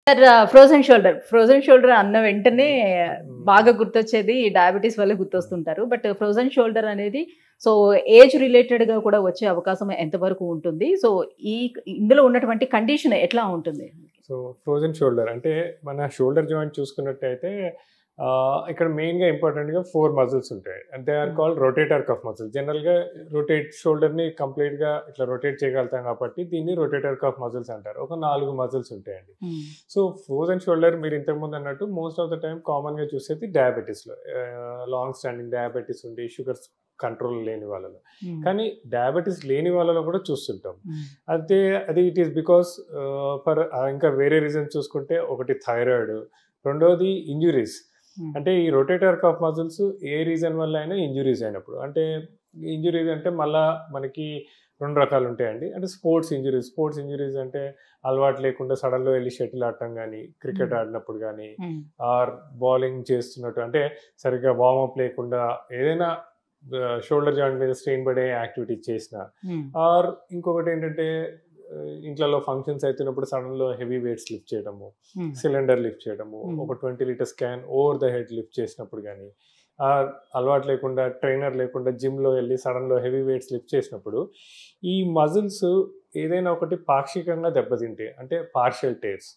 Sir frozen shoulder అన్న వెంటనే బాగా గుర్తొచ్చేది డయాబెటీస్ వల్ల గుర్తొస్తుంటారు. బట్ ఫ్రోజన్ షోల్డర్ అనేది సో ఏజ్ రిలేటెడ్ గా కూడా వచ్చే అవకాశం ఎంతవరకు ఉంటుంది? సో ఈ ఇందులో ఉన్నటువంటి కండిషన్ ఎట్లా ఉంటుంది? సో ఫ్రోజన్ షోల్డర్ అంటే మన షోల్డర్ జాయింట్ చూసుకున్నట్టయితే ఇక్కడ మెయిన్గా ఇంపార్టెంట్గా 4 మజిల్స్ ఉంటాయి. They are called rotator cuff muscles. జనరల్గా షోల్డర్ని కంప్లీట్గా ఇట్లా రొటేట్ చేయగలుగుతాం కాబట్టి దీన్ని రొటేటర్ కఫ్ మజిల్స్ అంటారు. ఒక 4 మజిల్స్ ఉంటాయండి. సో ఫ్రోజన్ షోల్డర్ మీరు ఇంతకుముందు అన్నట్టు మోస్ట్ ఆఫ్ ద టైం కామన్గా చూసేది డయాబెటీస్లో, లాంగ్ స్టాండింగ్ డయాబెటీస్ ఉండి షుగర్స్ కంట్రోల్ లేని వాళ్ళలో. కానీ డయాబెటీస్ లేని వాళ్ళలో కూడా చూస్తుంటాం. అది ఇట్ ఈస్ బికాస్ ఫర్ ఇంకా వేరే రీజన్స్ చూసుకుంటే ఒకటి థైరాయిడ్, రెండోది ఇంజురీస్. అంటే ఈ రొటేటర్ కఫ్ మజిల్స్ ఏ రీజన్ వల్ల అయినా ఇంజురీస్ అయినప్పుడు, అంటే ఇంజురీస్ అంటే మళ్ళీ మనకి 2 రకాలు ఉంటాయండి. అంటే స్పోర్ట్స్ ఇంజురీస్ అంటే అలవాటు లేకుండా సడన్లో వెళ్ళి షటిల్ ఆడటం కానీ, క్రికెట్ ఆడినప్పుడు కానీ, ఆర్ బౌలింగ్ చేస్తున్నట్టు అంటే సరిగ్గా వార్మప్ లేకుండా ఏదైనా షోల్డర్ జాయింట్ మీద స్ట్రెయిన్ పడే యాక్టివిటీ చేసిన, ఆర్ ఇంకొకటి ఏంటంటే ఇంట్లో ఫంక్షన్స్ అవుతున్నప్పుడు సడన్లో హెవీ వెయిట్స్ లిఫ్ట్ చేయడము, సిలిండర్ లిఫ్ట్ చేయడము, ఒక 20 litres can over the head lift చేసినప్పుడు కానీ, అలవాటు లేకుండా ట్రైనర్ లేకుండా జిమ్లో వెళ్ళి సడన్లో హెవీ వెయిట్స్ లిఫ్ట్ చేసినప్పుడు ఈ మజిల్స్ ఏదైనా ఒకటి పాక్షికంగా దెబ్బతింటే, అంటే పార్షియల్ టేర్స్,